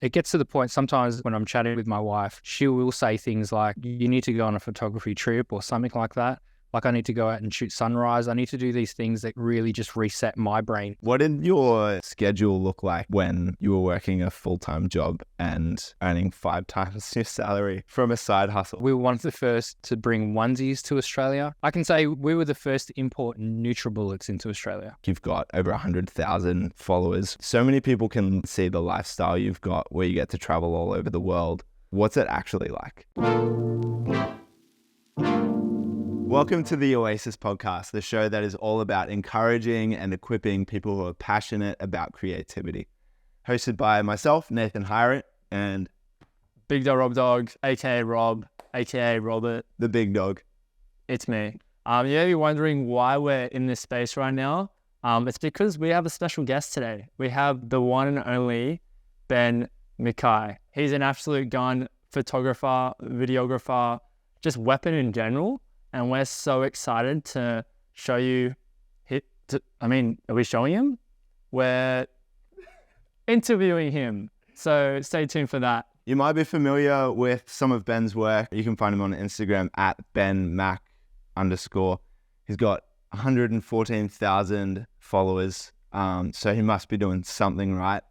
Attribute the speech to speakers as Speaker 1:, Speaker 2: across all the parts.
Speaker 1: it gets to the point sometimes when I'm chatting with my wife, she will say things like, you need to go on a photography trip or something like that. Like I need to go out and shoot sunrise. I need to do these things that really just reset my brain.
Speaker 2: What did your schedule look like when you were working a full-time job and earning 5 times your salary from a side hustle?
Speaker 1: We were one of the first to bring onesies to Australia. I can say we were the first to import NutriBullets into Australia.
Speaker 2: You've got over 100,000 followers. So many people can see the lifestyle you've got where you get to travel all over the world. What's it actually like? Welcome to the Oasis podcast, the show that is all about encouraging and equipping people who are passionate about creativity. Hosted by myself, Nathan Hyratt, and
Speaker 1: Big Dog Rob, aka Rob, aka Robert.
Speaker 2: the big dog.
Speaker 1: It's me. You may be wondering why we're in this space right now. It's because we have a special guest today. We have the one and only Ben Mackay. He's an absolute gun, photographer, videographer, just weapon in general. And we're so excited to show you. Are we showing him? We're interviewing him. So stay tuned for that.
Speaker 2: You might be familiar with some of Ben's work. You can find him on Instagram at Ben Mack _. He's got 114,000 followers. So he must be doing something right.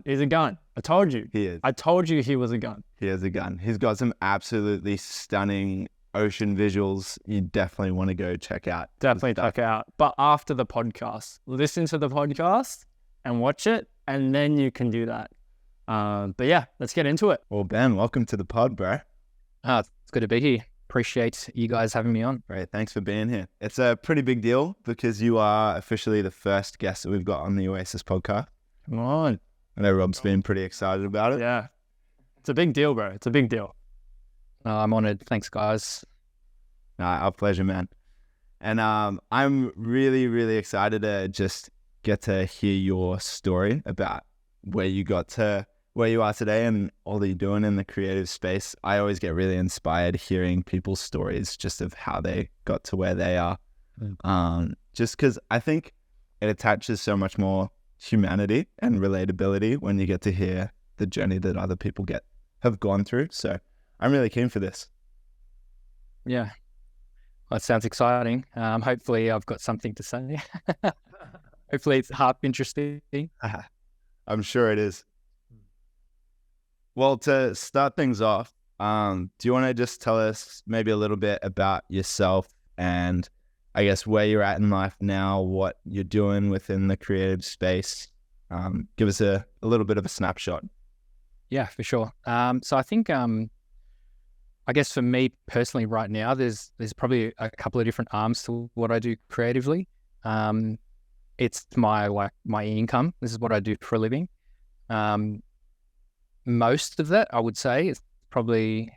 Speaker 1: He's a gun. I told you.
Speaker 2: He is.
Speaker 1: I told you he was a gun.
Speaker 2: He is a gun. He's got some absolutely stunning ocean visuals. You definitely want to go check out.
Speaker 1: Definitely check out. But after the podcast, listen to the podcast and watch it, and then you can do that. But yeah, let's get into it.
Speaker 2: Well, Ben, welcome to the pod, bro.
Speaker 1: It's good to be here. Appreciate you guys having me on.
Speaker 2: Great. Thanks for being here. It's a pretty big deal because you are officially the first guest that we've got on the Oasis podcast.
Speaker 1: Come on.
Speaker 2: I know Rob's been pretty excited about it.
Speaker 1: Yeah. It's a big deal, bro. It's a big deal. I'm honored. Thanks, guys.
Speaker 2: Our pleasure, man. And I'm really, really excited to just get to hear your story about where you got to where you are today and all that you're doing in the creative space. I always get really inspired hearing people's stories just of how they got to where they are. Just because I think it attaches so much more humanity and relatability when you get to hear the journey that other people have gone through. So I'm really keen for this.
Speaker 1: Yeah. Well, it sounds exciting. Hopefully I've got something to say. Hopefully it's half interesting.
Speaker 2: I'm sure it is. Well, to start things off, do you want to just tell us maybe a little bit about yourself and I guess where you're at in life now, what you're doing within the creative space? Give us a little bit of a snapshot.
Speaker 1: Yeah, for sure. So I think, I guess for me personally right now, there's probably a couple of different arms to what I do creatively. It's my income. This is what I do for a living. Most of that, I would say, is probably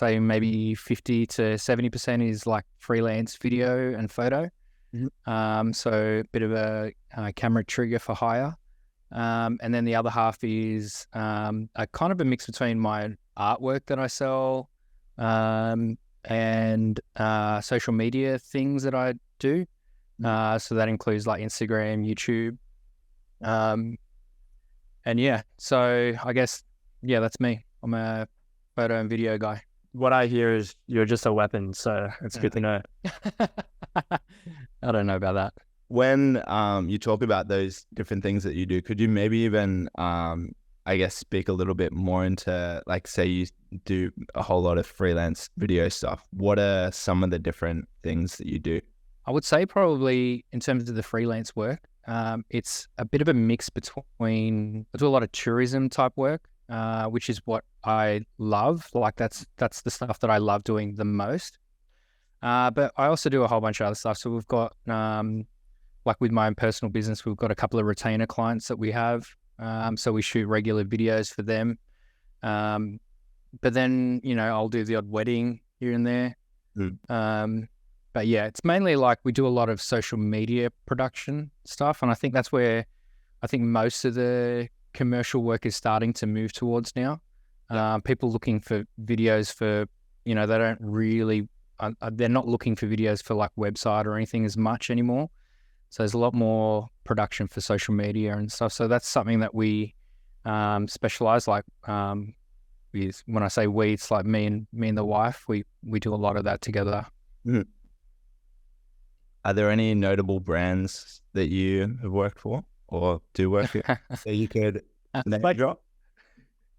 Speaker 1: maybe 50 to 70% is like freelance video and photo. Mm-hmm. So a bit of a camera trigger for hire. And then the other half is a kind of a mix between my artwork that I sell, and social media things that I do. So that includes like Instagram, YouTube. And yeah, so I guess, yeah, that's me. I'm a photo and video guy. What I hear is you're just a weapon, so it's good to know. I don't know about that.
Speaker 2: When you talk about those different things that you do, could you maybe even, I guess, speak a little bit more into, like, say you do a whole lot of freelance video stuff. What are some of the different things that you do?
Speaker 1: I would say probably in terms of the freelance work, it's a bit of a mix between, I do a lot of tourism type work, which is what I love. Like that's the stuff that I love doing the most. But I also do a whole bunch of other stuff. So we've got, like with my own personal business, we've got a couple of retainer clients that we have. So we shoot regular videos for them. But then, I'll do the odd wedding here and there. But yeah, it's mainly like we do a lot of social media production stuff. And I think that's where I think most of the commercial work is starting to move towards now. People looking for videos for, they don't really, they're not looking for videos for like website or anything as much anymore. So there's a lot more production for social media and stuff. So that's something that we specialized. Like when I say we, it's like me and the wife. We do a lot of that together.
Speaker 2: Mhm. Are there any notable brands that you have worked for or do work with that you could name drop?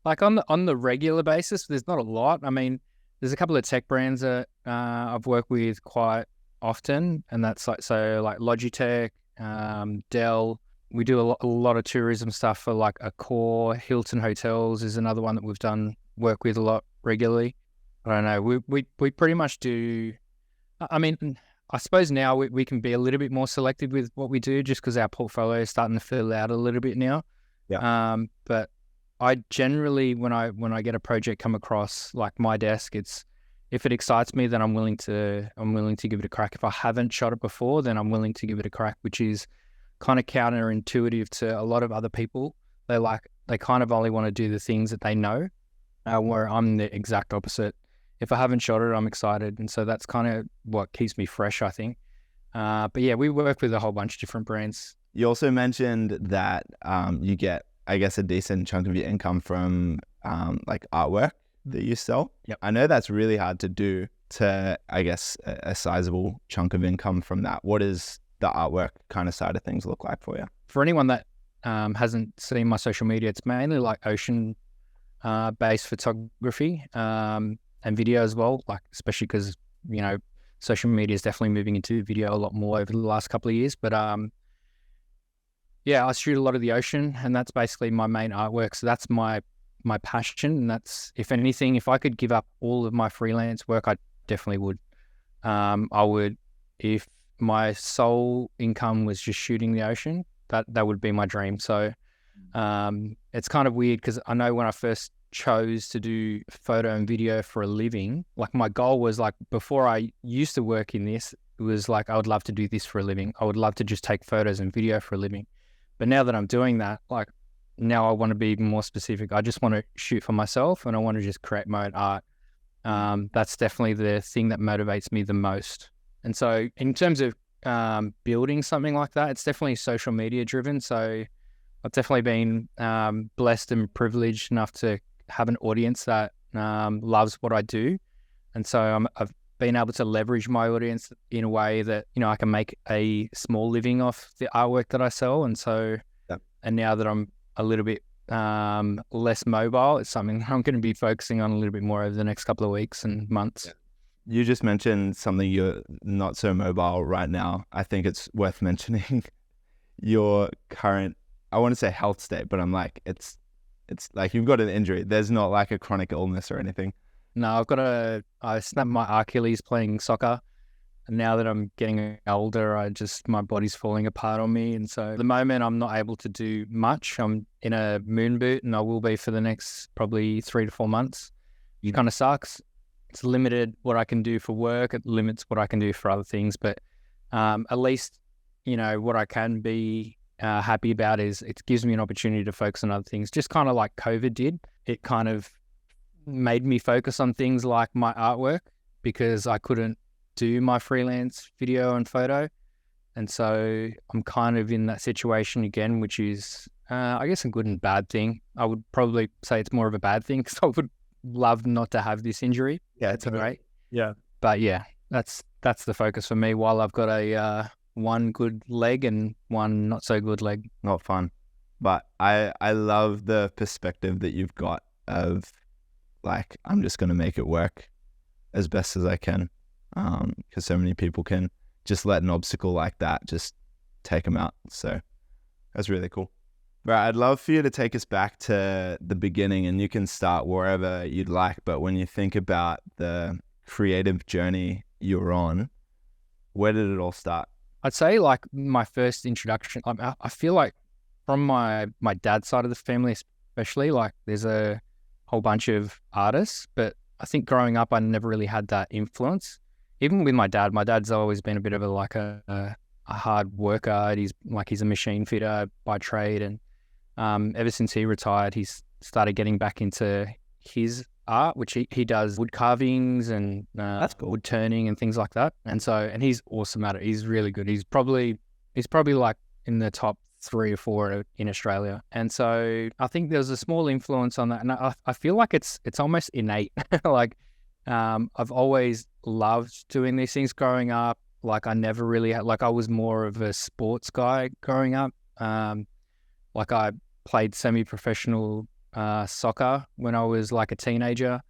Speaker 1: Like on the regular basis, there's not a lot. I mean, there's a couple of tech brands that I've worked with quite often, and that's like Logitech, Dell. We do a lot of tourism stuff for like Accor. Hilton Hotels is another one that we've done work with a lot regularly. I don't know. We pretty much do. I mean, I suppose now we can be a little bit more selective with what we do, just because our portfolio is starting to fill out a little bit now.
Speaker 2: Yeah.
Speaker 1: But I generally, when I get a project come across like my desk, if it excites me, then I'm willing to give it a crack. If I haven't shot it before, then I'm willing to give it a crack, which is kind of counterintuitive to a lot of other people. They kind of only want to do the things that they know, where I'm the exact opposite. If I haven't shot it, I'm excited, and so that's kind of what keeps me fresh, I think. But yeah, we work with a whole bunch of different brands.
Speaker 2: You also mentioned that you get, I guess, a decent chunk of your income from like artwork that you sell.
Speaker 1: Yep.
Speaker 2: I know that's really hard to do to, I guess, a sizable chunk of income from that. What does the artwork kind of side of things look like for you?
Speaker 1: For anyone that hasn't seen my social media, it's mainly like ocean based photography and video as well, like especially because, you know, social media is definitely moving into video a lot more over the last couple of years. But yeah, I shoot a lot of the ocean, and that's basically my main artwork. So that's my passion, and that's, if anything, if I could give up all of my freelance work, I definitely would. I would, if my sole income was just shooting the ocean, that would be my dream. So it's kind of weird because I know when I first chose to do photo and video for a living, like my goal was like, before I used to work in this, it was like, I would love to do this for a living. I would love to just take photos and video for a living. But now that I'm doing that, like now I want to be even more specific. I just want to shoot for myself, and I want to just create my own art. That's definitely the thing that motivates me the most. And so in terms of building something like that, it's definitely social media driven. So I've definitely been blessed and privileged enough to have an audience that loves what I do. And so I've been able to leverage my audience in a way that, you know, I can make a small living off the artwork that I sell. And so, and now that I'm a little bit less mobile, it's something I'm going to be focusing on a little bit more over the next couple of weeks and months.
Speaker 2: You just mentioned something, you're not so mobile right now. I think it's worth mentioning your current, I want to say health state, but I'm like, it's like you've got an injury. There's not like a chronic illness or anything.
Speaker 1: No, I snapped my Achilles playing soccer. And now that I'm getting older, my body's falling apart on me. And so at the moment, I'm not able to do much. I'm in a moon boot, and I will be for the next probably 3 to 4 months. It kind of sucks. It's limited what I can do for work. It limits what I can do for other things. But at least, you know, what I can be happy about is it gives me an opportunity to focus on other things, just kind of like COVID did. It kind of made me focus on things like my artwork, because I couldn't do my freelance video and photo. And so I'm kind of in that situation again, which is, I guess, a good and bad thing. I would probably say it's more of a bad thing, because I would love not to have this injury.
Speaker 2: Yeah, it's
Speaker 1: great.
Speaker 2: Yeah.
Speaker 1: But yeah, that's the focus for me, while I've got a one good leg and one not so good leg.
Speaker 2: Not fun. But I love the perspective that you've got of like, I'm just going to make it work as best as I can. Because so many people can just let an obstacle like that just take them out. So that's really cool. But I'd love for you to take us back to the beginning, and you can start wherever you'd like. But when you think about the creative journey you're on, where did it all start?
Speaker 1: I'd say like my first introduction, I feel like from my dad's side of the family especially, like there's a whole bunch of artists, but I think growing up I never really had that influence. Even with my dad's always been a bit of a hard worker. He's a machine fitter by trade, and ever since he retired, he's started getting back into his art, which he does wood carvings and
Speaker 2: That's cool.
Speaker 1: wood turning and things like that. And he's awesome at it. He's really good. He's probably like in the top 3 or 4 in Australia. And so I think there's a small influence on that. And I feel like it's almost innate. Like, I've always loved doing these things growing up. Like, I never really had, like, I was more of a sports guy growing up. Like, I played semi-professional soccer when I was like a teenager.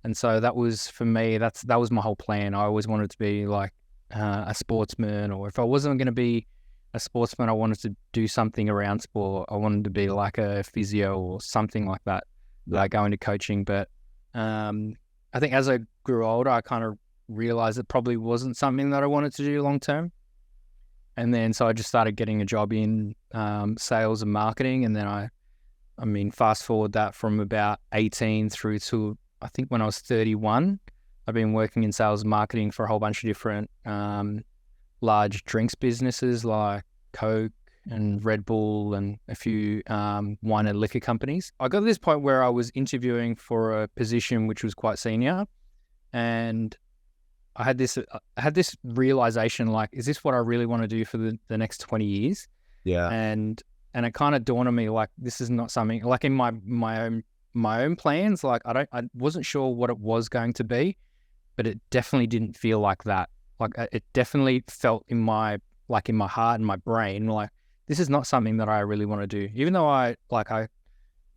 Speaker 1: And so that was, for me, that was my whole plan. I always wanted to be like a sportsman, or if I wasn't going to be a sportsman, I wanted to do something around sport. I wanted to be like a physio or something like that, like go into coaching. But I think as I grew older, I kind of realized it probably wasn't something that I wanted to do long term. And then so I just started getting a job in sales and marketing. And then I mean, fast forward that from about 18 through to, I think when I was 31, I've been working in sales and marketing for a whole bunch of different large drinks businesses like Coke and Red Bull and a few wine and liquor companies. I got to this point where I was interviewing for a position which was quite senior, and I had this realization, like, is this what I really want to do for the next 20 years?
Speaker 2: Yeah.
Speaker 1: And it kind of dawned on me, like, this is not something, like, in my own plans, like, I wasn't sure what it was going to be, but it definitely didn't feel like that. Like, it definitely felt in my heart and my brain, like, this is not something that I really want to do. Even though I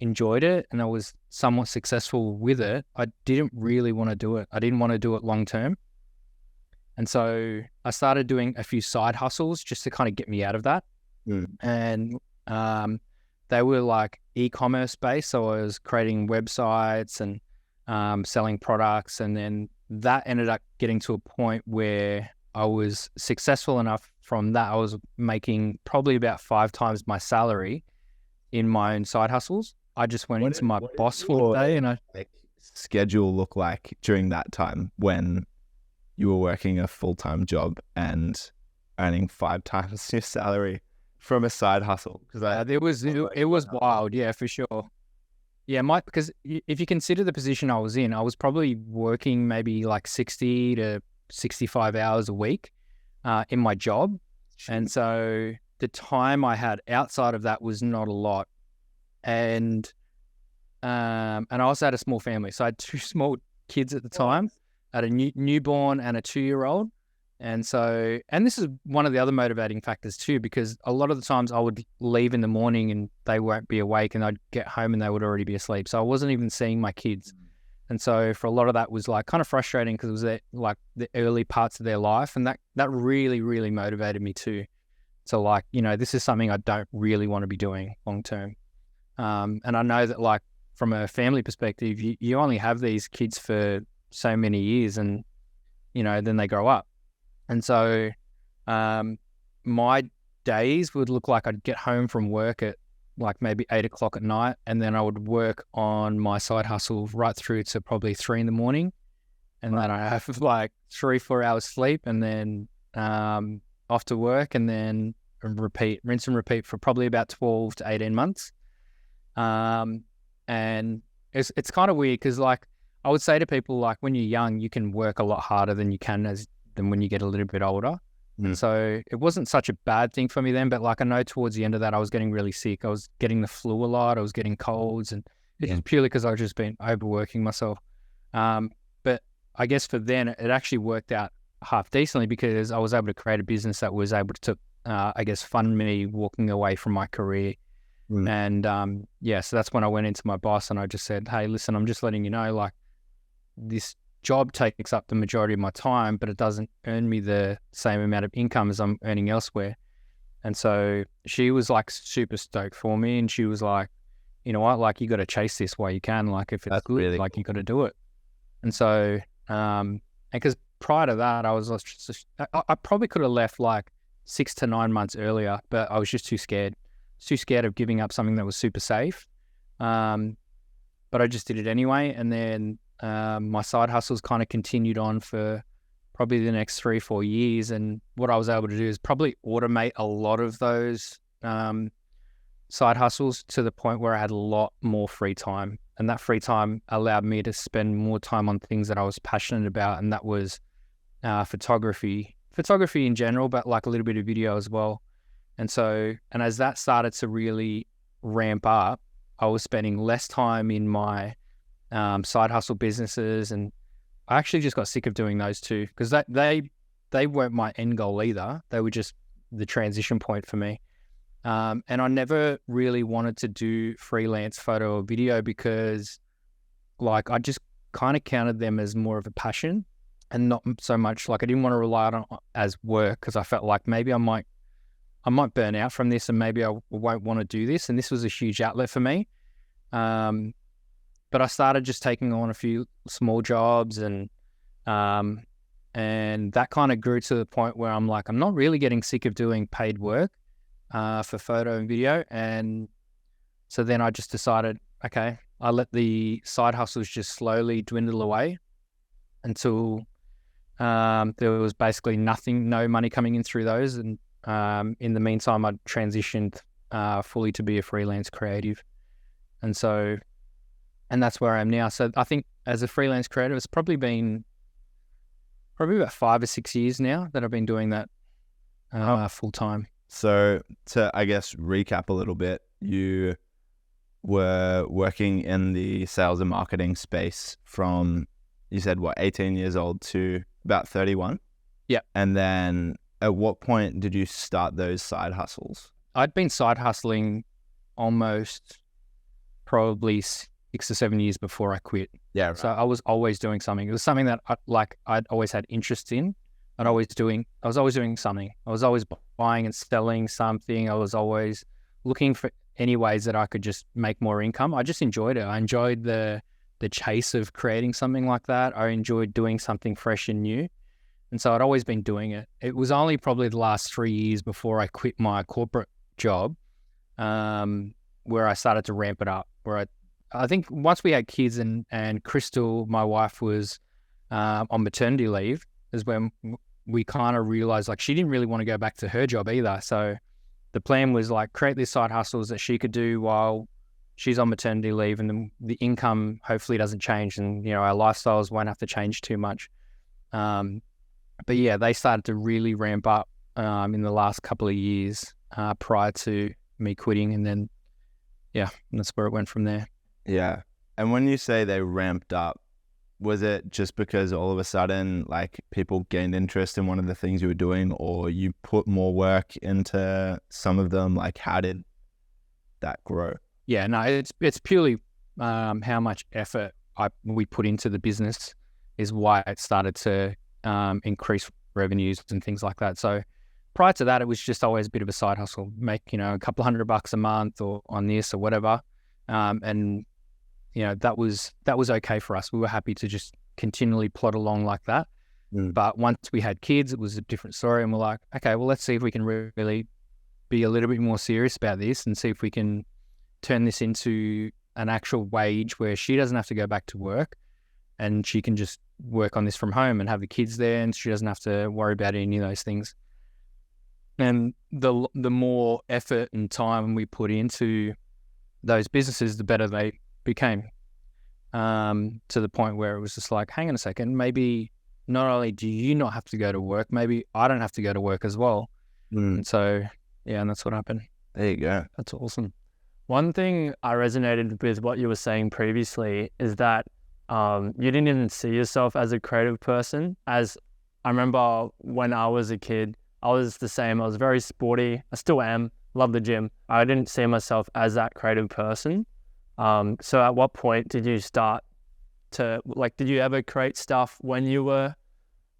Speaker 1: enjoyed it and I was somewhat successful with it, I didn't really want to do it. I didn't want to do it long term. And so I started doing a few side hustles just to kind of get me out of that. And they were like e-commerce based. So I was creating websites and selling products. And then that ended up getting to a point where I was successful enough from that. I was making probably about 5 times my salary in my own side hustles. I just went into my boss for the day, and I
Speaker 2: schedule look like during that time when you were working a full-time job and earning 5 times your salary from a side hustle? Because
Speaker 1: it was wild, yeah, for sure. Yeah, because if you consider the position I was in, I was probably working maybe like 60 to 65 hours a week in my job. And so the time I had outside of that was not a lot. And I also had a small family. So I had 2 small kids at the time. I had a newborn and a 2-year-old. And so, and this is one of the other motivating factors too, because a lot of the times I would leave in the morning and they won't be awake, and I'd get home and they would already be asleep. So I wasn't even seeing my kids. And so for a lot of that was like kind of frustrating, because it was like the early parts of their life. And that really, really motivated me too. So like, you know, this is something I don't really want to be doing long term. And I know that, like, from a family perspective, you only have these kids for so many years, and, you know, then they grow up. And so my days would look like I'd get home from work at like maybe 8 o'clock at night, and then I would work on my side hustle right through to probably 3 in the morning. And then I have like 3-4 hours sleep, and then off to work, and then rinse and repeat for probably about 12 to 18 months. And it's kind of weird, because like I would say to people, like, when you're young, you can work a lot harder than you can than when you get a little bit older. And so it wasn't such a bad thing for me then, but like I know towards the end of that, I was getting really sick. I was getting the flu a lot. I was getting colds, and it's just purely because I was just been overworking myself. But I guess for then, it actually worked out half decently, because I was able to create a business that was able to, I guess, fund me walking away from my career. And so that's when I went into my boss and I just said, hey, listen, I'm just letting you know, like, this job takes up the majority of my time, but it doesn't earn me the same amount of income as I'm earning elsewhere. And so she was like super stoked for me, and she was like, you know what, like, you got to chase this while you can. Like, if it's good, really, like, cool, you got to do it. And so, and because prior to that, I was just, I probably could have left like 6 to 9 months earlier, but I was just too scared of giving up something that was super safe. But I just did it anyway. And then my side hustles kind of continued on for probably the next 3-4 years. And what I was able to do is probably automate a lot of those side hustles to the point where I had a lot more free time. And that free time allowed me to spend more time on things that I was passionate about. And that was photography in general, but like a little bit of video as well. And as that started to really ramp up, I was spending less time in my side hustle businesses, and I actually just got sick of doing those too, because they weren't my end goal either. They were just the transition point for me. And I never really wanted to do freelance photo or video because like I just kind of counted them as more of a passion and not so much like I didn't want to rely on it as work, because I felt like maybe I might burn out from this and maybe I won't want to do this. And this was a huge outlet for me. But I started just taking on a few small jobs, and that kind of grew to the point where I'm like, I'm not really getting sick of doing paid work for photo and video. And so then I just decided, okay, I let the side hustles just slowly dwindle away until there was basically no money coming in through those. And in the meantime, I transitioned fully to be a freelance creative. And that's where I am now. So I think as a freelance creative, it's probably about 5 or 6 years now that I've been doing that full time.
Speaker 2: So to, I guess, recap a little bit, you were working in the sales and marketing space from, you said, 18 years old to about 31?
Speaker 1: Yeah.
Speaker 2: And then at what point did you start those side hustles?
Speaker 1: I'd been side hustling almost probably 6 or 7 years before I quit.
Speaker 2: Yeah. Right.
Speaker 1: So I was always doing something. It was something that I'd always had interest in. I was always doing something. I was always buying and selling something. I was always looking for any ways that I could just make more income. I just enjoyed it. I enjoyed the chase of creating something like that. I enjoyed doing something fresh and new. And so I'd always been doing it. It was only probably the last 3 years before I quit my corporate job, where I started to ramp it up, where I think once we had kids and Crystal, my wife, was on maternity leave, is when we kind of realized like she didn't really want to go back to her job either. So the plan was like create these side hustles that she could do while she's on maternity leave, and then the income hopefully doesn't change, and our lifestyles won't have to change too much. But yeah, they started to really ramp up in the last couple of years prior to me quitting, and then that's where it went from there.
Speaker 2: Yeah. And when you say they ramped up, was it just because all of a sudden like people gained interest in one of the things you were doing, or you put more work into some of them? Like, how did that grow?
Speaker 1: Yeah, no, it's purely how much effort we put into the business is why it started to increase revenues and things like that. So prior to that, it was just always a bit of a side hustle, make a couple $100 a month or on this or whatever, and that was okay for us. We were happy to just continually plod along like that. But once we had kids, it was a different story, and we're like, okay, well, let's see if we can really be a little bit more serious about this and see if we can turn this into an actual wage where she doesn't have to go back to work and she can just work on this from home and have the kids there, and she doesn't have to worry about any of those things. And the more effort and time we put into those businesses, the better they became, to the point where it was just like, hang on a second, maybe not only do you not have to go to work, maybe I don't have to go to work as well. And so, yeah, and that's what happened.
Speaker 2: There you go.
Speaker 3: That's awesome. One thing I resonated with what you were saying previously is that you didn't even see yourself as a creative person. As I remember when I was a kid, I was the same. I was very sporty. I still am. Love the gym. I didn't see myself as that creative person. So at what point did you start to, like, did you ever create stuff when you were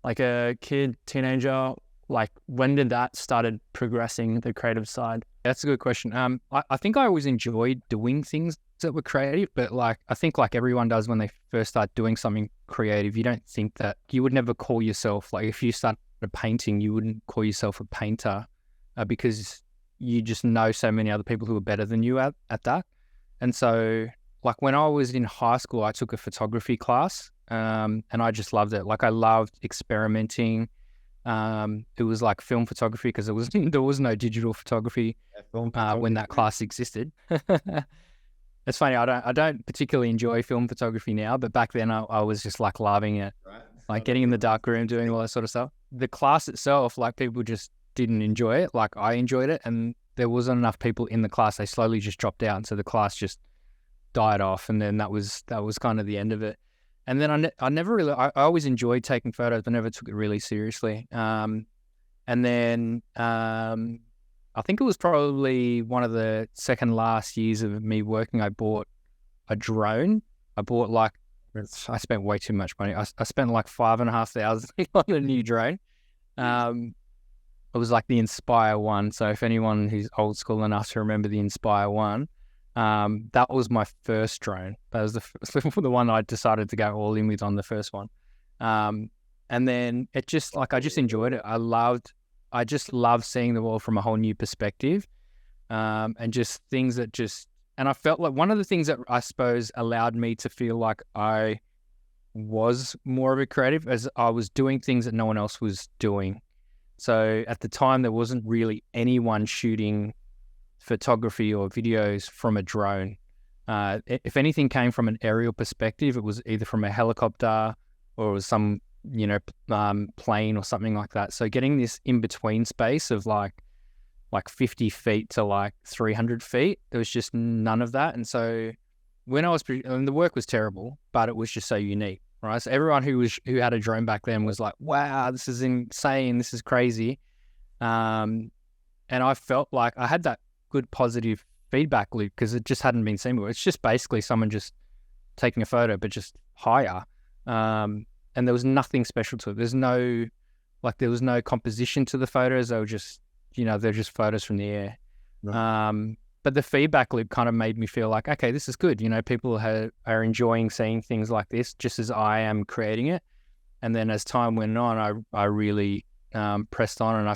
Speaker 3: like a kid, teenager? Like, when did that started progressing the creative side?
Speaker 1: That's a good question. I think I always enjoyed doing things that were creative, but I think like everyone does when they first start doing something creative, you don't think that you would never call yourself, like if you started painting, you wouldn't call yourself a painter because you just know so many other people who are better than you at that. And so like when I was in high school, I took a photography class and I just loved it. Like I loved experimenting. It was like film photography because there was no digital photography when that class existed. It's funny, I don't particularly enjoy film photography now, but back then I was just like loving it, right? Like getting in the dark room, doing all that sort of stuff. The class itself, like people just didn't enjoy it like I enjoyed it, and there wasn't enough people in the class. They slowly just dropped out, and so the class just died off, and then that was kind of the end of it. And then I never really, I always enjoyed taking photos, but never took it really seriously. And then I think it was probably one of the second last years of me working, I bought a drone. I spent way too much money. I spent like $5,500 on a new drone. It was like the Inspire one. So if anyone who's old school enough to remember the Inspire one, that was my first drone. That was the one I decided to go all in with on the first one. And then it just I just enjoyed it. I just love seeing the world from a whole new perspective. And just things that and I felt like one of the things that I suppose allowed me to feel like I was more of a creative as I was doing things that no one else was doing. So at the time, there wasn't really anyone shooting photography or videos from a drone. If anything came from an aerial perspective, it was either from a helicopter or it was some, plane or something like that. So getting this in-between space of like 50 feet to like 300 feet, there was just none of that. And so when the work was terrible, but it was just so unique, right? So everyone who had a drone back then was like, wow, this is insane. This is crazy. And I felt like I had that good positive feedback loop because it just hadn't been seen before. It's just basically someone just taking a photo, but just higher. And there was nothing special to it. There was no composition to the photos. They were just, they're just photos from the air. Right. But the feedback loop kind of made me feel like, okay, this is good. People are enjoying seeing things like this just as I am creating it. And then as time went on, I really pressed on, and I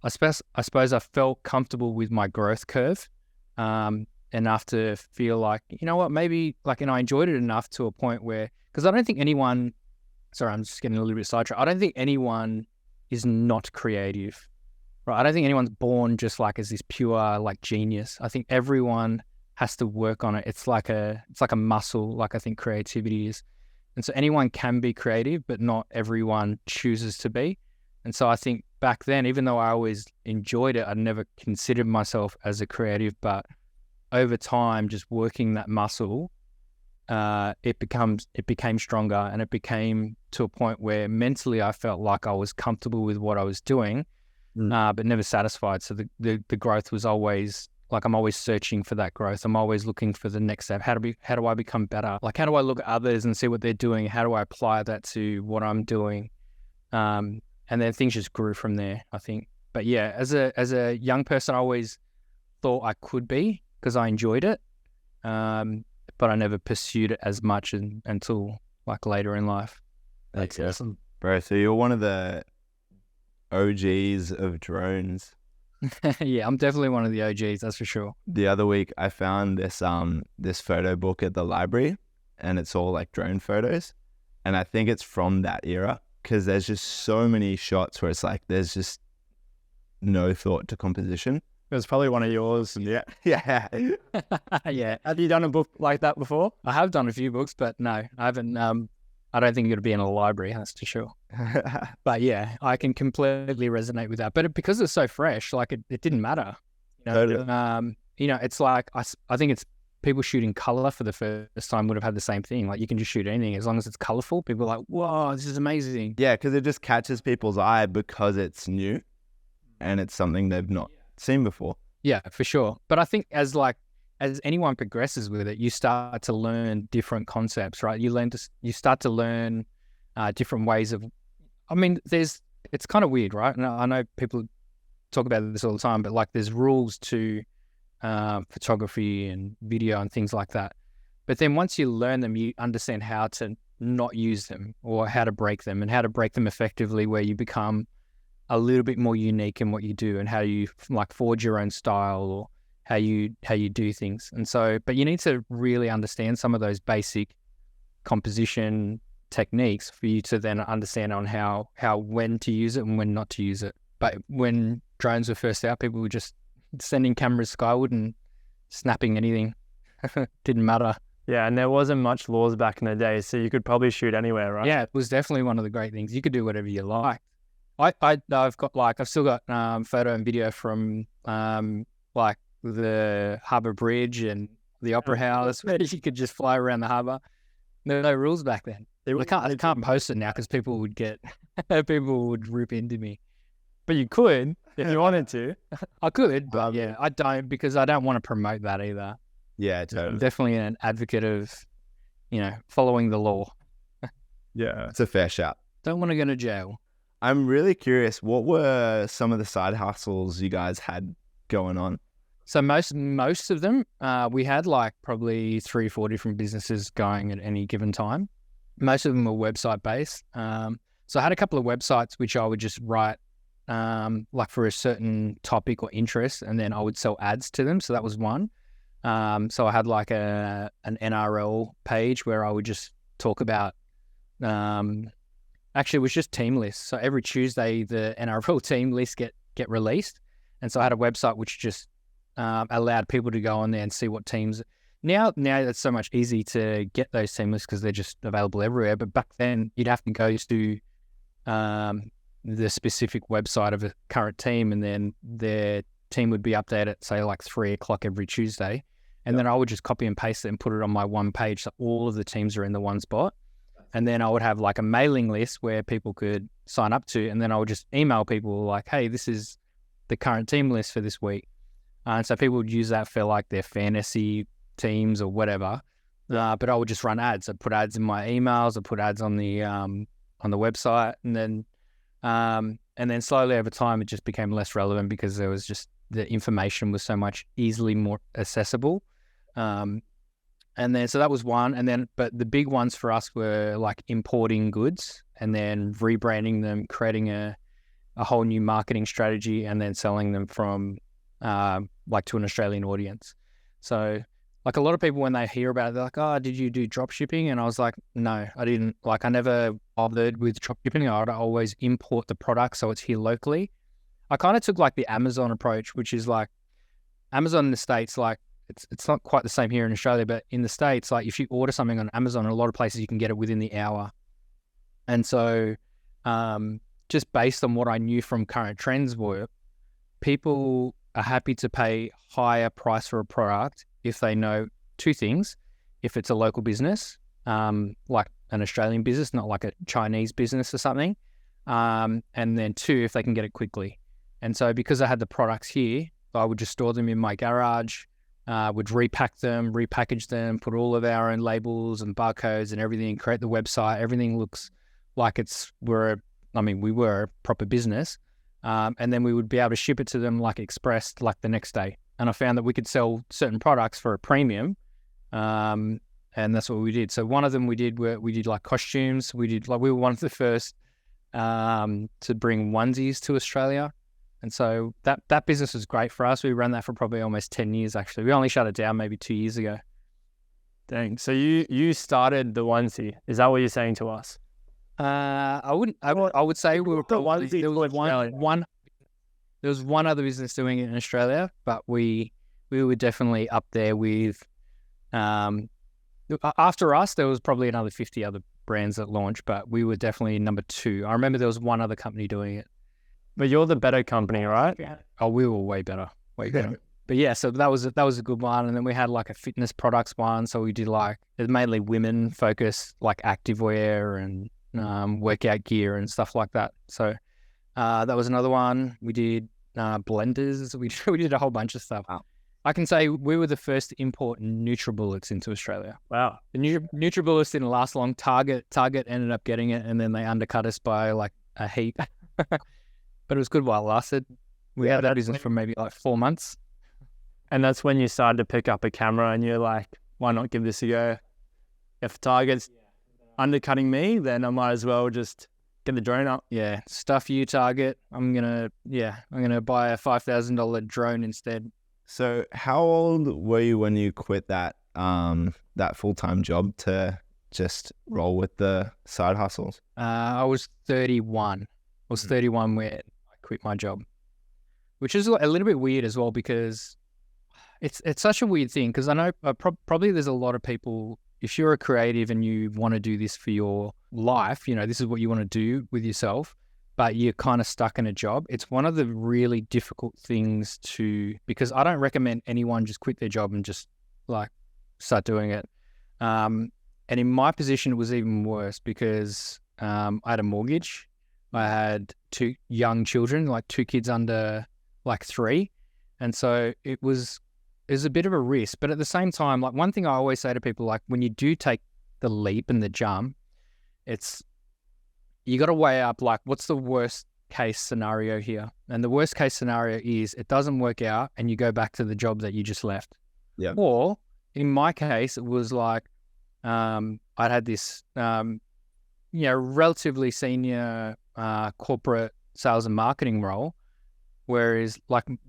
Speaker 1: suppose I felt comfortable with my growth curve enough to feel like, maybe I enjoyed it enough to a point where, because I don't think anyone, sorry, I'm just getting a little bit sidetracked. I don't think anyone is not creative. Right. I don't think anyone's born just as this pure genius. I think everyone has to work on it. It's like a muscle, I think creativity is. And so anyone can be creative, but not everyone chooses to be. And so I think back then, even though I always enjoyed it, I never considered myself as a creative, but over time, just working that muscle, it became stronger, and it became to a point where mentally I felt like I was comfortable with what I was doing. But never satisfied. So the growth was always I'm always searching for that growth. I'm always looking for the next step. How do I become better? How do I look at others and see what they're doing? How do I apply that to what I'm doing? And then things just grew from there, I think. But yeah, as a young person, I always thought I could be because I enjoyed it. But I never pursued it as much until later in life.
Speaker 2: That's awesome, bro. So you're one of the OGs of drones.
Speaker 1: Yeah, I'm definitely one of the OGs, that's for sure.
Speaker 2: The other week I found this photo book at the library, and it's all drone photos, and I think it's from that era because there's just so many shots where it's there's just no thought to composition.
Speaker 3: It was probably one of yours.
Speaker 2: Yeah.
Speaker 1: Yeah.
Speaker 3: Have you done a book like that before?
Speaker 1: I have done a few books, but no, I haven't. I don't think it'd be in a library, that's for sure. But yeah, I can completely resonate with that. But because it's so fresh, it didn't matter.
Speaker 2: Totally.
Speaker 1: It's I think it's people shooting color for the first time would have had the same thing. You can just shoot anything as long as it's colorful. People are like, whoa, this is amazing.
Speaker 2: Yeah, because it just catches people's eye because it's new and it's something they've not seen before.
Speaker 1: Yeah, for sure. But I think as anyone progresses with it, you start to learn different concepts, right? You start to learn different ways of. I mean, it's kind of weird, right? And I know people talk about this all the time, but there's rules to photography and video and things like that. But then once you learn them, you understand how to not use them or how to break them and how to break them effectively, where you become a little bit more unique in what you do and how you forge your own style or how you do things. And so, but you need to really understand some of those basic composition techniques for you to then understand on how when to use it and when not to use it. But when drones were first out, people were just sending cameras skyward and snapping anything. Didn't matter.
Speaker 3: Yeah, and there wasn't much laws back in the day, so you could probably shoot anywhere, right?
Speaker 1: Yeah, it was definitely one of the great things. You could do whatever you like. I've got I've still got photo and video from like the Harbour Bridge and the Opera House where you could just fly around the harbour. There were no rules back then. I can't post it now because people would people would rip into me.
Speaker 3: But you could if you wanted to.
Speaker 1: I could, but yeah, I don't because I don't want to promote that either.
Speaker 2: Yeah, totally.
Speaker 1: I'm definitely an advocate of, following the law.
Speaker 3: Yeah,
Speaker 2: It's a fair shout.
Speaker 1: Don't want to go to jail.
Speaker 2: I'm really curious, what were some of the side hustles you guys had going on?
Speaker 1: So most of them, we had probably 3 or 4 different businesses going at any given time. Most of them were website based. So I had a couple of websites which I would just write for a certain topic or interest, and then I would sell ads to them. So that was one. So I had an NRL page where I would just talk about, actually it was just team lists. So every Tuesday the NRL team lists get released. And so I had a website which just allowed people to go on there and see what teams. Now it's so much easy to get those team lists because they're just available everywhere. But back then you'd have to go to the specific website of a current team, and then their team would be updated at say 3 o'clock every Tuesday. And then I would just copy and paste it and put it on my one page. So all of the teams are in the one spot. And then I would have a mailing list where people could sign up to, and then I would just email people hey, this is the current team list for this week. And so people would use that for their fantasy teams or whatever. But I would just run ads. I'd put ads in my emails. I'd put ads on the website, and then slowly over time it just became less relevant because there was just the information was so much easily more accessible. And then so that was one. But the big ones for us were importing goods and then rebranding them, creating a whole new marketing strategy, and then selling them from to an Australian audience. So a lot of people, when they hear about it, they're oh, did you do drop shipping? And I was like, no, I didn't. I never bothered with drop shipping. I'd always import the product so it's here locally. I kind of took the Amazon approach, which is Amazon in the States, it's not quite the same here in Australia, but in the States, if you order something on Amazon, in a lot of places you can get it within the hour. And so just based on what I knew from current trends were, people are happy to pay higher price for a product if they know 2 things. If it's a local business, like an Australian business, not like a Chinese business or something. And then 2, if they can get it quickly. And so because I had the products here, I would just store them in my garage, would repack them, repackage them, put all of our own labels and barcodes and everything, create the website. Everything looks like we were a proper business. And then we would be able to ship it to them express the next day. And I found that we could sell certain products for a premium. And that's what we did. So one of them we did costumes. We were one of the first to bring onesies to Australia. And so that business was great for us. We ran that for probably almost 10 years, actually. We only shut it down maybe 2 years ago.
Speaker 3: Dang. So you started the onesie. Is that what you're saying to us?
Speaker 1: I would say we were probably, there was one other business doing it in Australia, but we were definitely up there with, after us, there was probably another 50 other brands that launched, but we were definitely number 2. I remember there was one other company doing it.
Speaker 3: But you're the better company, right?
Speaker 1: Yeah. Oh, we were way better. But yeah, so that was a good one. And then we had a fitness products one. So we did it's mainly women focused, activewear and workout gear and stuff like that. So that was another one. We did blenders. We did a whole bunch of stuff.
Speaker 2: Wow.
Speaker 1: I can say we were the first to import NutriBullets into Australia.
Speaker 3: Wow.
Speaker 1: The NutriBullets didn't last long. Target ended up getting it, and then they undercut us by a heap. But it was good while it lasted. We had that business for maybe 4 months.
Speaker 3: And that's when you started to pick up a camera and you're like, why not give this a go? If Target's undercutting me, then I might as well just get the drone up.
Speaker 1: Yeah, stuff you, Target. I'm gonna buy a $5,000 drone instead.
Speaker 2: So how old were you when you quit that full-time job to just roll with the side hustles?
Speaker 1: I was 31. I was 31 when I quit my job, which is a little bit weird as well because it's such a weird thing because I know probably there's a lot of people, if you're a creative and you want to do this for your life, this is what you want to do with yourself. but you're kind of stuck in a job. It's one of the really difficult things because I don't recommend anyone just quit their job and just like start doing it. And in my position, it was even worse because I had a mortgage. I had 2 young children, like 2 kids under like 3. And so it was a bit of a risk. But at the same time, like one thing I always say to people, like when you do take the leap and the jump, you got to weigh up like what's the worst case scenario here. And the worst case scenario is it doesn't work out and you go back to the job that you just left.
Speaker 2: Yeah.
Speaker 1: Or in my case, it was like I'd had this relatively senior corporate sales and marketing role, whereas like and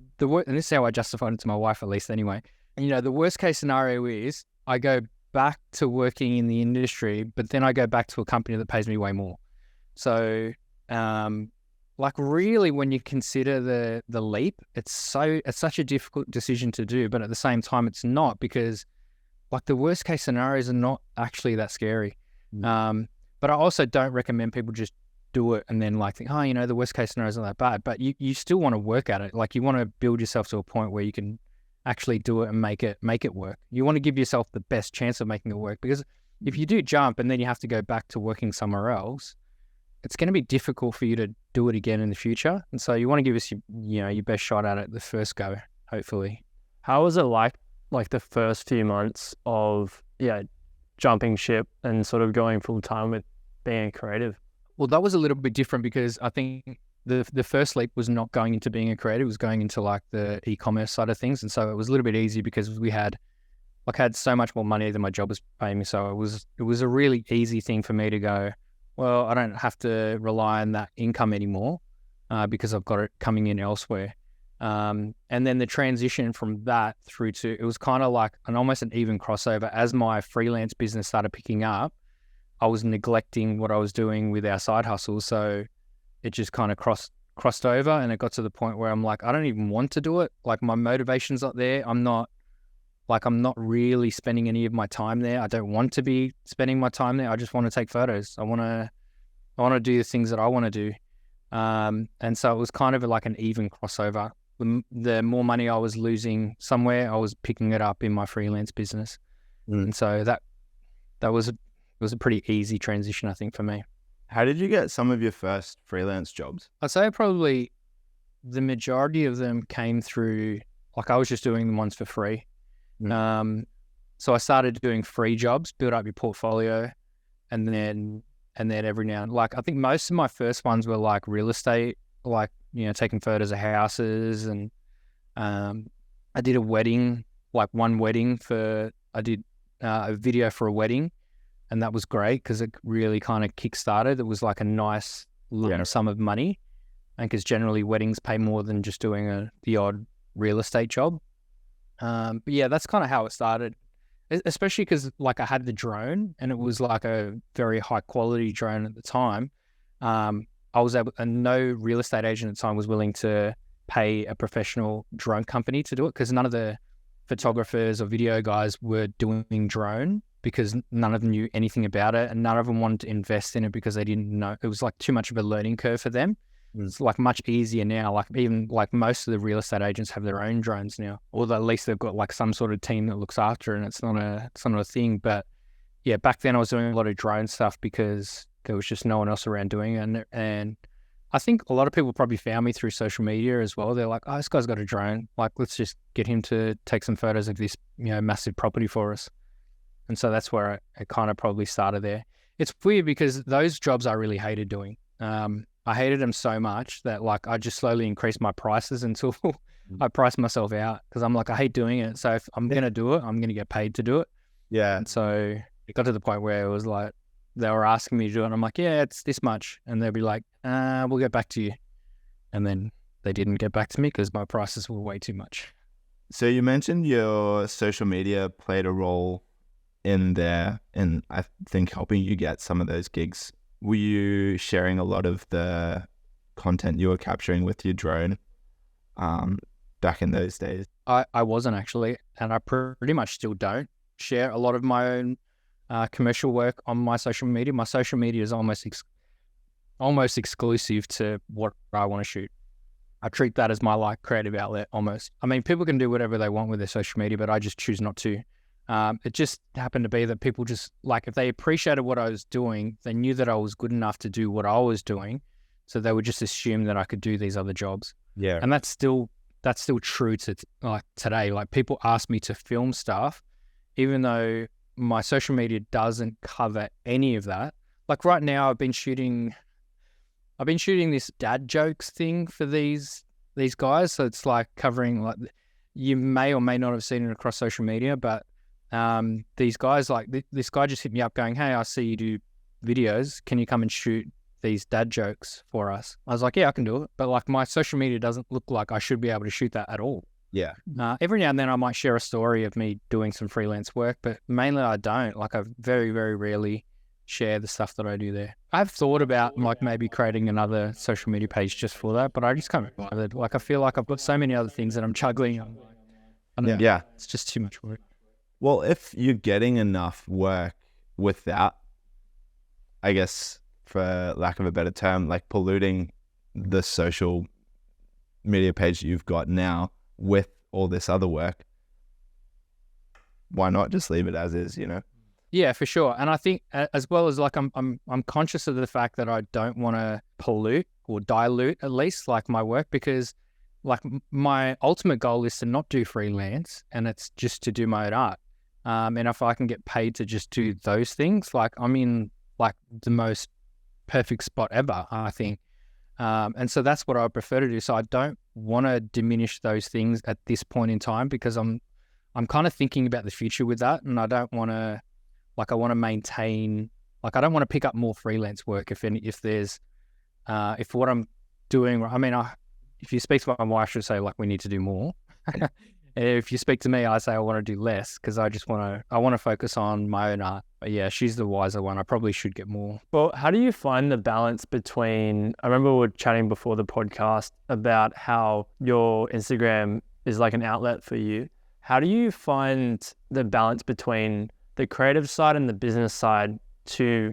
Speaker 1: this is how I justified it to my wife, at least anyway. And, the worst case scenario is I go back to working in the industry, but then I go back to a company that pays me way more. So, like really, when you consider the leap, it's such a difficult decision to do, but at the same time, it's not, because like the worst case scenarios are not actually that scary. But I also don't recommend people just do it and then like think, the worst case scenario is not that bad. But you still want to work at it. Like you want to build yourself to a point where you can actually do it and make it work. You want to give yourself the best chance of making it work, because if you do jump and then you have to go back to working somewhere else, it's going to be difficult for you to do it again in the future. And so you want to give us your best shot at it the first go, hopefully.
Speaker 3: How was it like the first few months of jumping ship and sort of going full time with being a creative?
Speaker 1: Well, that was a little bit different because I think the first leap was not going into being a creative, it was going into like the e-commerce side of things. And so it was a little bit easy because we had so much more money than my job was paying me. So it was a really easy thing for me to go, well, I don't have to rely on that income anymore because I've got it coming in elsewhere. And then the transition from that through to, it was kind of like almost an even crossover. As my freelance business started picking up, I was neglecting what I was doing with our side hustles. So it just kind of crossed over, and it got to the point where I'm like, I don't even want to do it. Like my motivation's not there. I'm not really spending any of my time there. I don't want to be spending my time there. I just want to take photos. I want to do the things that I want to do. And so it was kind of like an even crossover. The more money I was losing somewhere, I was picking it up in my freelance business. And so that was a pretty easy transition, I think, for me.
Speaker 2: How did you get some of your first freelance jobs?
Speaker 1: I'd say probably the majority of them came through, like I was just doing the ones for free. So I started doing free jobs, build up your portfolio, and then every now and like I think most of my first ones were like real estate, like taking photos of houses, and I did a wedding, like one wedding I did a video for a wedding, and that was great because it really kind of kick-started. It was like a nice lump sum of money, and because generally weddings pay more than just doing the odd real estate job. But yeah, that's kind of how it started, especially because like I had the drone, and it was like a very high quality drone at the time. I was able, and no real estate agent at the time was willing to pay a professional drone company to do it, because none of the photographers or video guys were doing drone, because none of them knew anything about it, and none of them wanted to invest in it because they didn't know. It was like too much of a learning curve for them. It's like much easier now. Like even like most of the real estate agents have their own drones now, or at least they've got like some sort of team that looks after it, and it's not a thing. But yeah, back then I was doing a lot of drone stuff because there was just no one else around doing it. And I think a lot of people probably found me through social media as well. They're like, oh, this guy's got a drone. Like, let's just get him to take some photos of this, massive property for us. And so that's where it kind of probably started there. It's weird because those jobs I really hated doing. I hated them so much that like I just slowly increased my prices until I priced myself out, because I'm like, I hate doing it. So if I'm going to do it, I'm going to get paid to do it.
Speaker 2: Yeah.
Speaker 1: And so it got to the point where it was like, they were asking me to do it, and I'm like, yeah, it's this much. And they'll be like, we'll get back to you. And then they didn't get back to me because my prices were way too much.
Speaker 2: So you mentioned your social media played a role in there, and I think helping you get some of those gigs. Were you sharing a lot of the content you were capturing with your drone back in those days?
Speaker 1: I wasn't actually, and I pretty much still don't share a lot of my own commercial work on my social media. My social media is almost almost exclusive to what I want to shoot. I treat that as my like creative outlet almost. I mean, people can do whatever they want with their social media, but I just choose not to. It just happened to be that people just like, if they appreciated what I was doing, they knew that I was good enough to do what I was doing. So they would just assume that I could do these other jobs.
Speaker 2: Yeah.
Speaker 1: And that's still true to like today. Like people ask me to film stuff, even though my social media doesn't cover any of that. Like right now I've been shooting this dad jokes thing for these guys. So it's like covering, like, you may or may not have seen it across social media, but these guys, like this guy just hit me up going, "Hey, I see you do videos. Can you come and shoot these dad jokes for us?" I was like, "Yeah, I can do it." But like my social media doesn't look like I should be able to shoot that at all.
Speaker 2: Yeah.
Speaker 1: Every now and then I might share a story of me doing some freelance work, but mainly I don't. Like I very, very rarely share the stuff that I do there. I've thought about like maybe creating another social media page just for that, but I just can't be bothered. Like I feel like I've got so many other things that I'm juggling. I don't know.
Speaker 2: Yeah.
Speaker 1: It's just too much work.
Speaker 2: Well, if you're getting enough work without, I guess, for lack of a better term, like polluting the social media page you've got now with all this other work, why not just leave it as is, you know?
Speaker 1: Yeah, for sure. And I think as well as like I'm conscious of the fact that I don't want to pollute or dilute at least like my work, because like my ultimate goal is to not do freelance and it's just to do my own art. And if I can get paid to just do those things, like I'm in like the most perfect spot ever, I think. And so that's what I prefer to do. So I don't want to diminish those things at this point in time, because I'm kind of thinking about the future with that. And I don't want to, like, I want to maintain, like, I don't want to pick up more freelance work if what I'm doing, I mean, if you speak to my wife, she'll say like, we need to do more. If you speak to me, I say I want to do less, because I want to focus on my own art. But yeah, she's the wiser one. I probably should get more.
Speaker 3: Well, how do you find the balance between, I remember we were chatting before the podcast about how your Instagram is like an outlet for you. How do you find the balance between the creative side and the business side to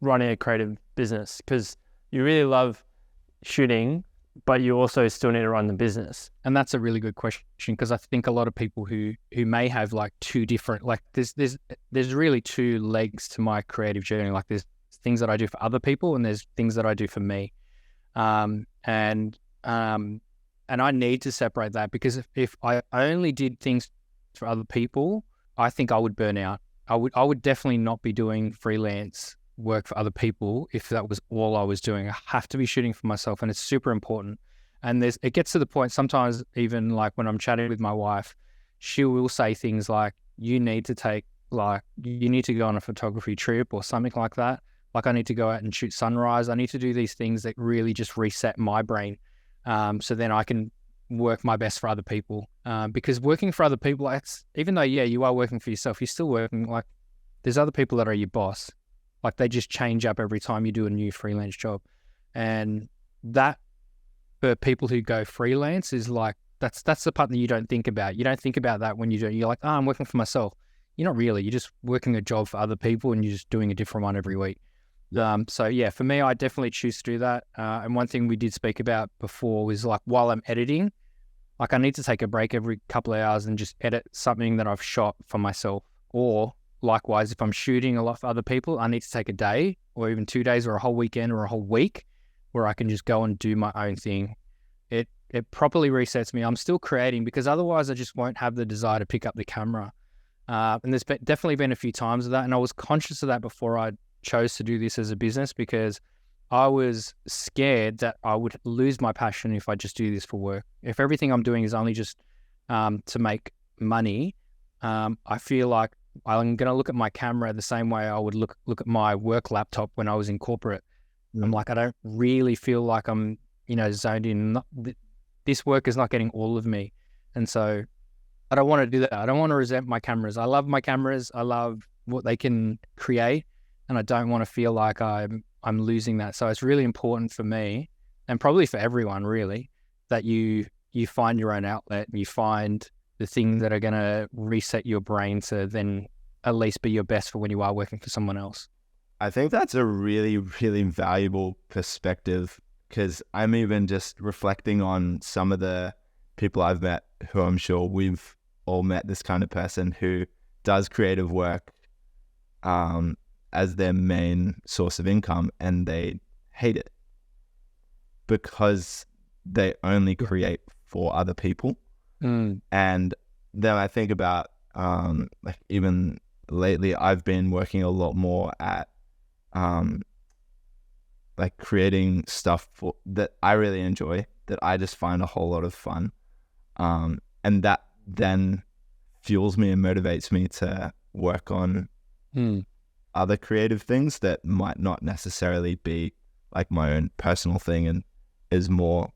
Speaker 3: running a creative business? Because you really love shooting, but you also still need to run the business.
Speaker 1: And that's a really good question, because I think a lot of people who may have like two different, like there's really two legs to my creative journey. Like there's things that I do for other people and there's things that I do for me. And I need to separate that, because if I only did things for other people, I think I would burn out. I would definitely not be doing freelance work for other people if that was all I was doing. I have to be shooting for myself, and it's super important. And it gets to the point sometimes, even like when I'm chatting with my wife, she will say things like, you need to go on a photography trip or something like that. Like I need to go out and shoot sunrise. I need to do these things that really just reset my brain. So then I can work my best for other people. Because working for other people, even though, yeah, you are working for yourself, you're still working, like there's other people that are your boss. Like they just change up every time you do a new freelance job. And that, for people who go freelance, is like, that's the part that you don't think about. You don't think about that when you're like, I'm working for myself. You're not really, you're just working a job for other people and you're just doing a different one every week. So yeah, for me, I definitely choose to do that. And one thing we did speak about before was like, while I'm editing, like I need to take a break every couple of hours and just edit something that I've shot for myself. Or likewise, if I'm shooting a lot for other people, I need to take a day or even 2 days or a whole weekend or a whole week where I can just go and do my own thing. It properly resets me. I'm still creating, because otherwise I just won't have the desire to pick up the camera. And there's definitely been a few times of that. And I was conscious of that before I chose to do this as a business, because I was scared that I would lose my passion if I just do this for work. If everything I'm doing is only just to make money, I feel like I'm going to look at my camera the same way I would look at my work laptop when I was in corporate. I'm like, I don't really feel like I'm, zoned in. This work is not getting all of me. And so I don't want to do that. I don't want to resent my cameras. I love my cameras. I love what they can create. And I don't want to feel like I'm losing that. So it's really important for me, and probably for everyone really, that you find your own outlet and you find the things that are going to reset your brain to then at least be your best for when you are working for someone else.
Speaker 2: I think that's a really, really valuable perspective, because I'm even just reflecting on some of the people I've met who I'm sure we've all met this kind of person who does creative work as their main source of income, and they hate it because they only create for other people. And then I think about like even lately I've been working a lot more at like creating stuff that I really enjoy, that I just find a whole lot of fun, and that then fuels me and motivates me to work on other creative things that might not necessarily be like my own personal thing, and is more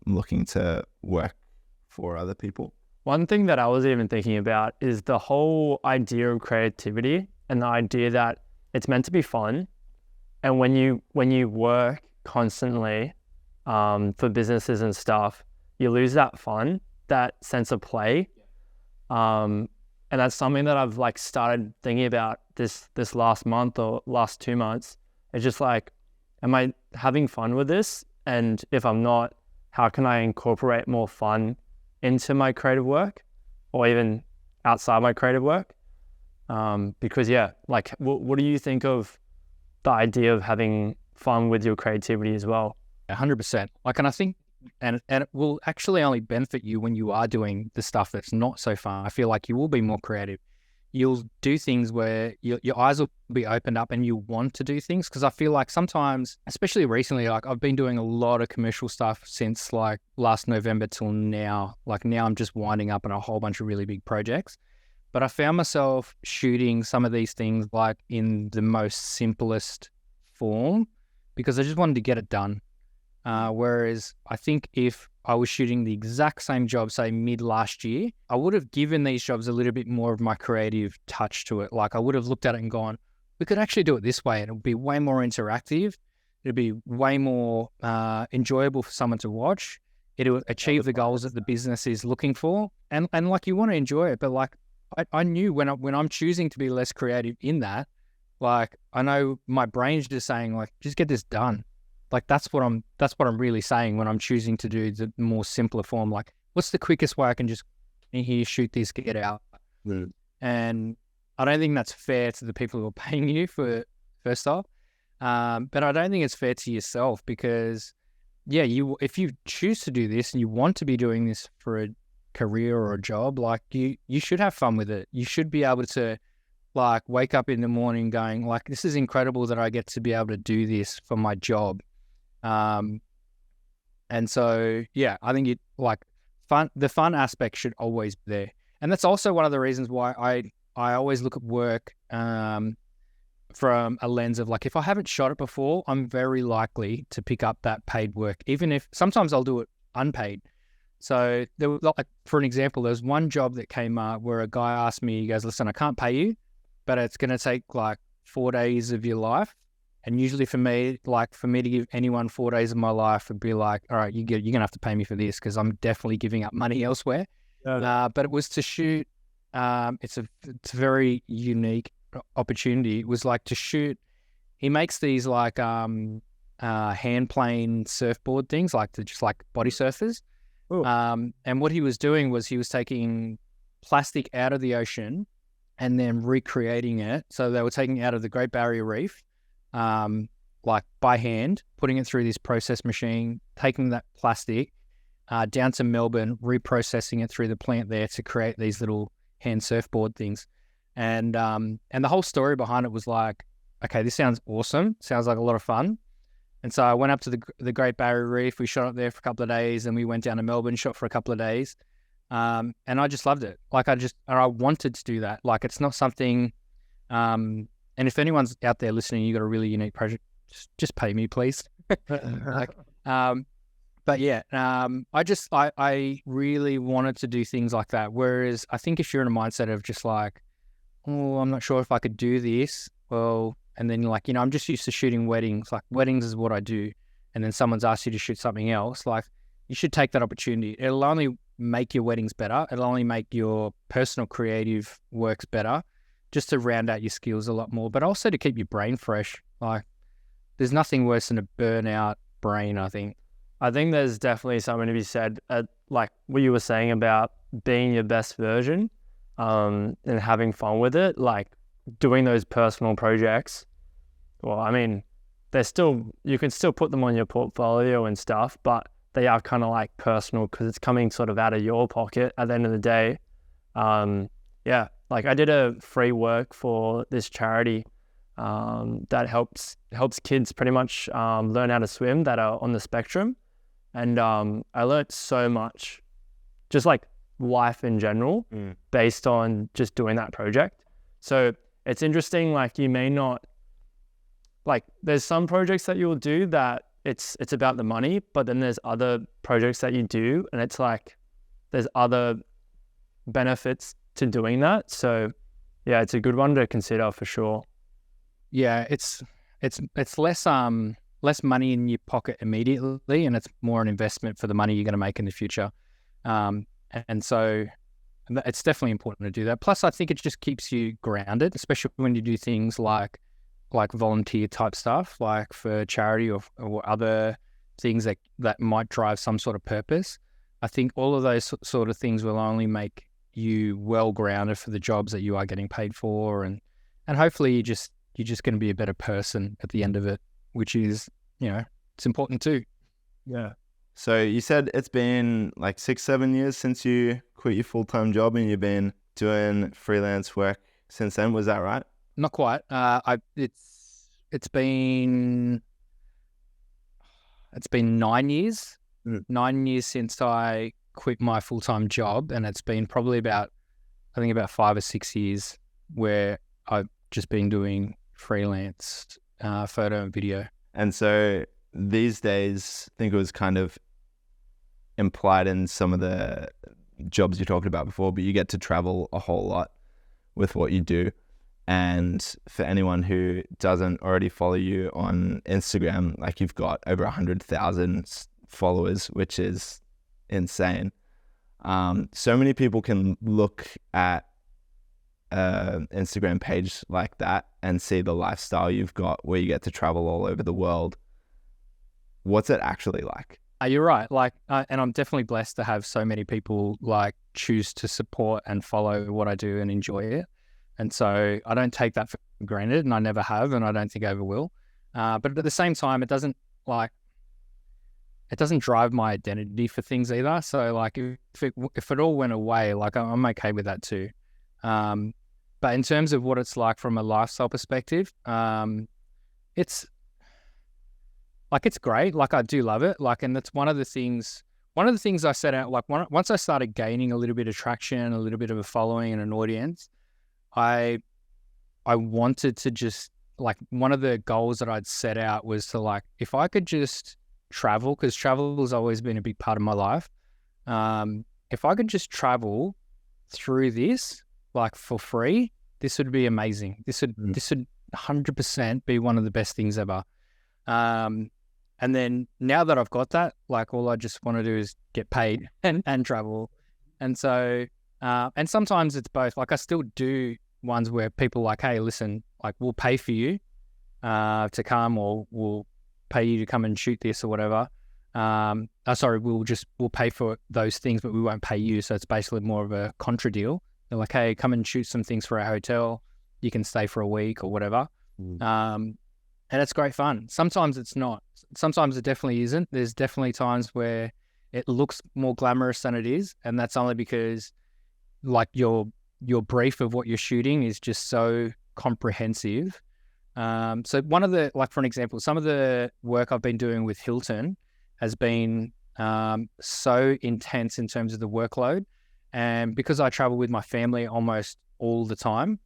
Speaker 2: looking to work for other people.
Speaker 3: One thing that I was even thinking about is the whole idea of creativity, and the idea that it's meant to be fun. And when you work constantly for businesses and stuff, you lose that fun, that sense of play. And that's something that I've like started thinking about this last month or last 2 months. It's just like, am I having fun with this? And if I'm not, how can I incorporate more fun into my creative work, or even outside my creative work? Because yeah, like what do you think of the idea of having fun with your creativity as well?
Speaker 1: 100%. Like, and I think, and it will actually only benefit you when you are doing the stuff that's not so fun. I feel like you will be more creative. You'll do things where your eyes will be opened up and you want to do things. Because I feel like sometimes, especially recently, like I've been doing a lot of commercial stuff since like last November till now. Like now I'm just winding up on a whole bunch of really big projects. But I found myself shooting some of these things like in the most simplest form because I just wanted to get it done. Whereas I think if I was shooting the exact same job, say mid last year, I would have given these jobs a little bit more of my creative touch to it. Like I would have looked at it and gone, we could actually do it this way. And it would be way more interactive. It'd be way more enjoyable for someone to watch. It would achieve the goals that the business is looking for. And like you want to enjoy it, but like I knew when I'm choosing to be less creative in that, like I know my brain's just saying like, just get this done. Like that's what I'm really saying when I'm choosing to do the more simpler form. Like, what's the quickest way I can just here shoot this, get out? And I don't think that's fair to the people who are paying you for first off. But I don't think it's fair to yourself because, yeah, if you choose to do this and you want to be doing this for a career or a job, like you should have fun with it. You should be able to like wake up in the morning going like, this is incredible that I get to be able to do this for my job. And so, yeah, I think the fun aspect should always be there. And that's also one of the reasons why I always look at work, from a lens of like, if I haven't shot it before, I'm very likely to pick up that paid work, even if sometimes I'll do it unpaid. So there was, like, for an example, there's one job that came up where a guy asked me, he goes, listen, I can't pay you, but it's going to take like 4 days of your life. And usually for me to give anyone 4 days of my life would be like, all right, you're going to have to pay me for this because I'm definitely giving up money elsewhere. But it was to shoot. It's a very unique opportunity. It was like to shoot. He makes these like hand plane surfboard things, like just like body surfers. And what he was doing was he was taking plastic out of the ocean and then recreating it. So they were taking it out of the Great Barrier Reef. Like by hand, putting it through this process machine, taking that plastic down to Melbourne, reprocessing it through the plant there to create these little hand surfboard things. And the whole story behind it was like, okay, this sounds awesome. Sounds like a lot of fun. And so I went up to the Great Barrier Reef. We shot up there for a couple of days, and we went down to Melbourne, shot for a couple of days. And I just loved it. Like I wanted to do that. Like it's not something, and if anyone's out there listening, you got a really unique project, just pay me, please. But yeah, I really wanted to do things like that. Whereas I think if you're in a mindset of just like, oh, I'm not sure if I could do this, well, and then like, I'm just used to shooting weddings. Like weddings is what I do. And then someone's asked you to shoot something else. Like you should take that opportunity. It'll only make your weddings better. It'll only make your personal creative works better. just to round out your skills a lot more, but also to keep your brain fresh. Like, there's nothing worse than a burnout brain, I think.
Speaker 3: I think there's definitely something to be said, like what you were saying about being your best version, and having fun with it, like doing those personal projects. Well, I mean, you can still put them on your portfolio and stuff, but they are kind of like personal because it's coming sort of out of your pocket at the end of the day. Yeah, like I did a free work for this charity that helps kids pretty much learn how to swim that are on the spectrum. And I learned so much, just like life in general, based on just doing that project. So it's interesting, like you may not, like there's some projects that you'll do that it's about the money, but then there's other projects that you do and it's like there's other benefits to doing that. So yeah, it's a good one to consider for sure.
Speaker 1: Yeah, it's less money in your pocket immediately, and it's more an investment for the money you're going to make in the future. And so it's definitely important to do that. Plus, I think it just keeps you grounded, especially when you do things like volunteer type stuff, like for charity or other things that might drive some sort of purpose. I think all of those sort of things will only make you well grounded for the jobs that you are getting paid for, and hopefully you're just going to be a better person at the end of it, which is, it's important too.
Speaker 3: Yeah.
Speaker 2: So you said it's been like 6-7 years since you quit your full-time job and you've been doing freelance work since then. Was that right?
Speaker 1: Not quite. It's been 9 years. 9 years since I quit my full-time job, and it's been probably about 5 or 6 years where I've just been doing freelance photo and video.
Speaker 2: And so these days, I think it was kind of implied in some of the jobs you talked about before, but you get to travel a whole lot with what you do. And for anyone who doesn't already follow you on Instagram, like you've got over 100,000 followers, which is insane. So many people can look at an Instagram page like that and see the lifestyle you've got where you get to travel all over the world. What's it actually like?
Speaker 1: You're right. Like, and I'm definitely blessed to have so many people like choose to support and follow what I do and enjoy it. And so I don't take that for granted, and I never have, and I don't think I ever will. But at the same time, it doesn't drive my identity for things either. So like if it all went away, like I'm okay with that too. But in terms of what it's like from a lifestyle perspective, it's great. Like I do love it. Like, and that's one of the things I set out, like once I started gaining a little bit of traction, a little bit of a following and an audience, I wanted to just, like, one of the goals that I'd set out was to, like, if I could just travel, because travel has always been a big part of my life. If I could just travel through this, like, for free, this would be amazing. This would 100% be one of the best things ever. And then now that I've got that, like, all I just want to do is get paid and travel. And so, and sometimes it's both. Like, I still do ones where people are like, hey, listen, like, we'll pay for you to come, or we'll pay you to come and shoot this or whatever. We'll pay for those things, but we won't pay you. So it's basically more of a contra deal. They're like, hey, come and shoot some things for our hotel. You can stay for a week or whatever. And it's great fun. Sometimes it's not. Sometimes it definitely isn't. There's definitely times where it looks more glamorous than it is. And that's only because, like, your brief of what you're shooting is just so comprehensive. So one of the, like, for an example, some of the work I've been doing with Hilton has been so intense in terms of the workload. And because I travel with my family almost all the time,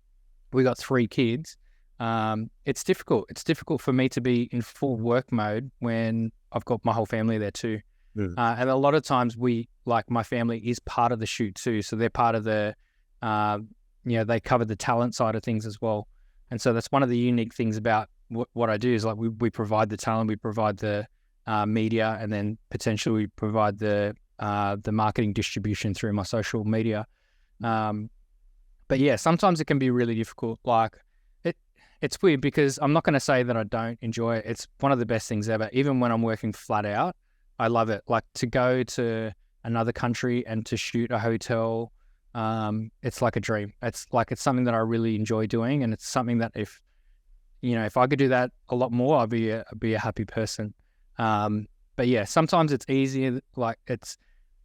Speaker 1: we got 3 kids. It's difficult. It's difficult for me to be in full work mode when I've got my whole family there too. And a lot of times my family is part of the shoot too. So they're part of the, they cover the talent side of things as well. And so that's one of the unique things about what I do is, like, we provide the talent, we provide the media, and then potentially we provide the marketing distribution through my social media. But yeah, sometimes it can be really difficult. Like it's weird because I'm not going to say that I don't enjoy it. It's one of the best things ever. Even when I'm working flat out, I love it. Like to go to another country and to shoot a hotel, it's like a dream. It's something that I really enjoy doing, and it's something that if I could do that a lot more, I'd be a happy person. But yeah, sometimes it's easier.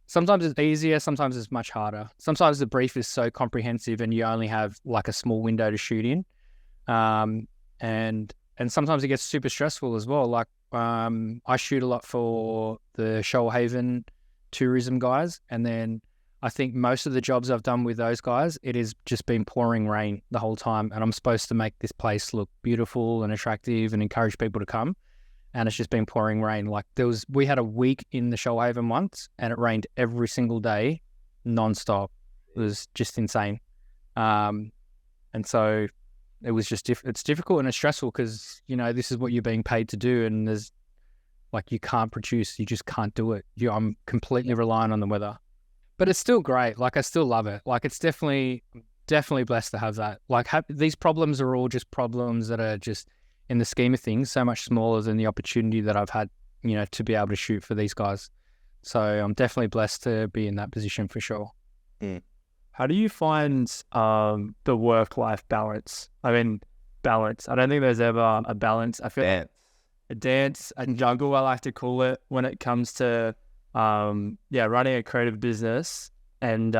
Speaker 1: Sometimes it's easier, sometimes it's much harder. Sometimes the brief is so comprehensive and you only have like a small window to shoot in. And sometimes it gets super stressful as well. Like I shoot a lot for the Shoalhaven tourism guys, and then I think most of the jobs I've done with those guys, it has just been pouring rain the whole time, and I'm supposed to make this place look beautiful and attractive and encourage people to come. And it's just been pouring rain. Like we had a week in the Shoalhaven once, and it rained every single day, nonstop. It was just insane. And so it was just it's difficult and it's stressful because this is what you're being paid to do, and there's you can't produce, you just can't do it. I'm completely reliant on the weather, but it's still great. Like I still love it. Like it's definitely blessed to have that. Like these problems are all just problems that are just, in the scheme of things, so much smaller than the opportunity that I've had, to be able to shoot for these guys. So I'm definitely blessed to be in that position for sure.
Speaker 2: Mm.
Speaker 3: How do you find the work-life balance? I mean, balance. I don't think there's ever a balance. I feel a dance, a juggle, I like to call it, when it comes to running a creative business and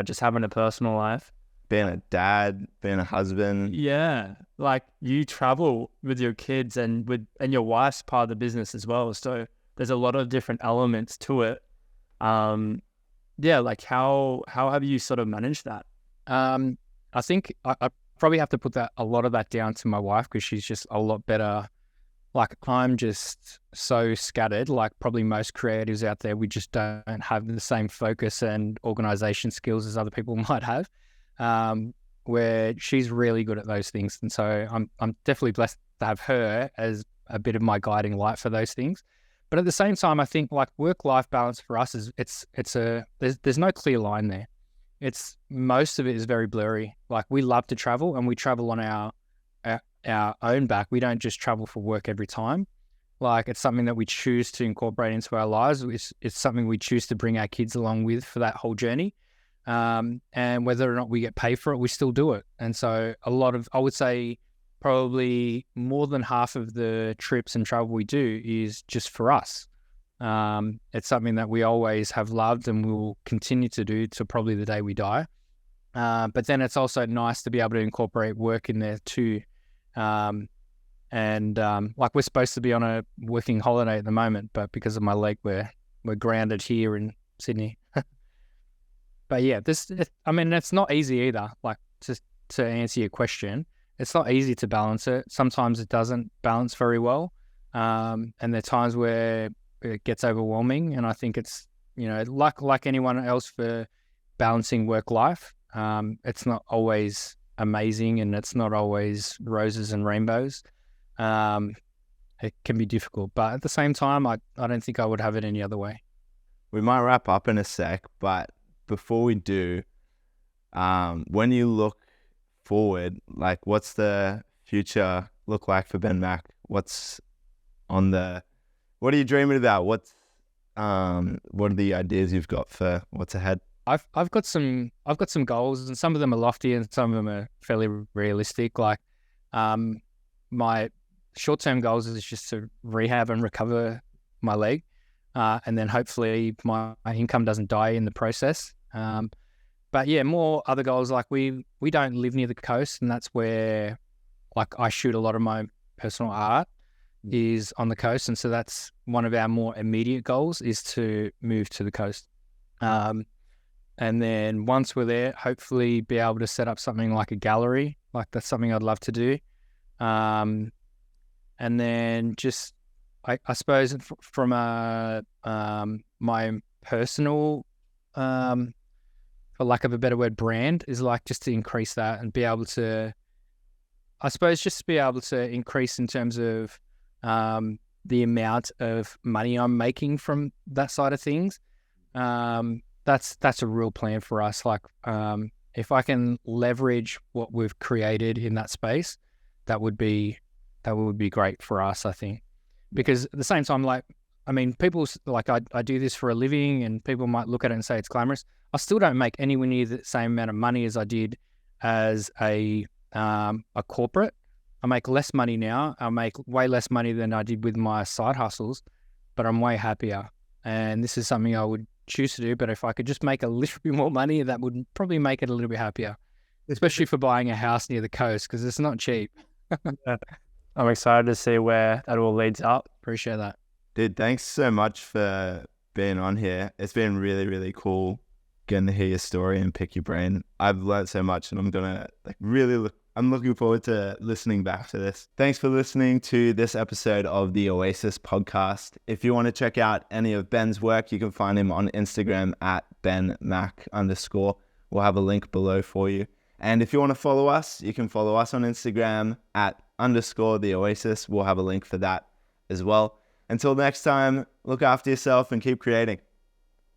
Speaker 3: just having a personal life.
Speaker 2: Being a dad, being a husband.
Speaker 3: Yeah, like you travel with your kids and your wife's part of the business as well. So there's a lot of different elements to it. Like how have you sort of managed that?
Speaker 1: I think I probably have to put a lot of that down to my wife, because she's just a lot better. Like I'm just so scattered, like probably most creatives out there, we just don't have the same focus and organization skills as other people might have. Where she's really good at those things. And so I'm definitely blessed to have her as a bit of my guiding light for those things. But at the same time, I think like work-life balance for us is there's no clear line there. Most of it is very blurry. Like we love to travel, and we travel on our own back. We don't just travel for work every time. Like it's something that we choose to incorporate into our lives. It's something we choose to bring our kids along with for that whole journey. And whether or not we get paid for it, we still do it. And so I would say probably more than half of the trips and travel we do is just for us. It's something that we always have loved and will continue to do to probably the day we die. But then it's also nice to be able to incorporate work in there too. Like we're supposed to be on a working holiday at the moment, but because of my leg, we're grounded here in Sydney. But yeah, it's not easy either. Like just to answer your question, it's not easy to balance it. Sometimes it doesn't balance very well. And there are times where it gets overwhelming. And I think it's, like anyone else for balancing work life, it's not always amazing, and it's not always roses and rainbows. It can be difficult, but at the same time, I don't think I would have it any other way.
Speaker 2: We might wrap up in a sec, but before we do, when you look forward, like what's the future look like for Ben Mack? What are you dreaming about? What are the ideas you've got for what's ahead?
Speaker 1: I've got some goals, and some of them are lofty and some of them are fairly realistic. Like my short-term goals is just to rehab and recover my leg. And then hopefully my income doesn't die in the process. But yeah, more other goals, like we don't live near the coast, and that's where like I shoot a lot of my personal art is on the coast. And so that's one of our more immediate goals, is to move to the coast. And then once we're there, hopefully be able to set up something like a gallery. Like that's something I'd love to do. And then just, I suppose from my personal, for lack of a better word, brand, is like just to increase that and be able to, I suppose, just to be able to increase in terms of the amount of money I'm making from that side of things. That's a real plan for us. Like if I can leverage what we've created in that space, that would be great for us, I think. Because at the same time, like, I mean, people like I do this for a living, and people might look at it and say it's glamorous. I still don't make anywhere near the same amount of money as I did as a corporate. I make less money now. I make way less money than I did with my side hustles, but I'm way happier. And this is something I would choose to do. But if I could just make a little bit more money, that would probably make it a little bit happier, especially for buying a house near the coast, because it's not cheap.
Speaker 3: I'm excited to see where that all leads up.
Speaker 1: Appreciate that.
Speaker 2: Dude, thanks so much for being on here. It's been really, really cool getting to hear your story and pick your brain. I've learned so much, and I'm gonna I'm looking forward to listening back to this. Thanks for listening to this episode of the Oasis podcast. If you want to check out any of Ben's work, you can find him on Instagram at @benmac_. We'll have a link below for you. And if you want to follow us, you can follow us on Instagram at _the Oasis. We'll have a link for that as well. Until next time, look after yourself and keep creating.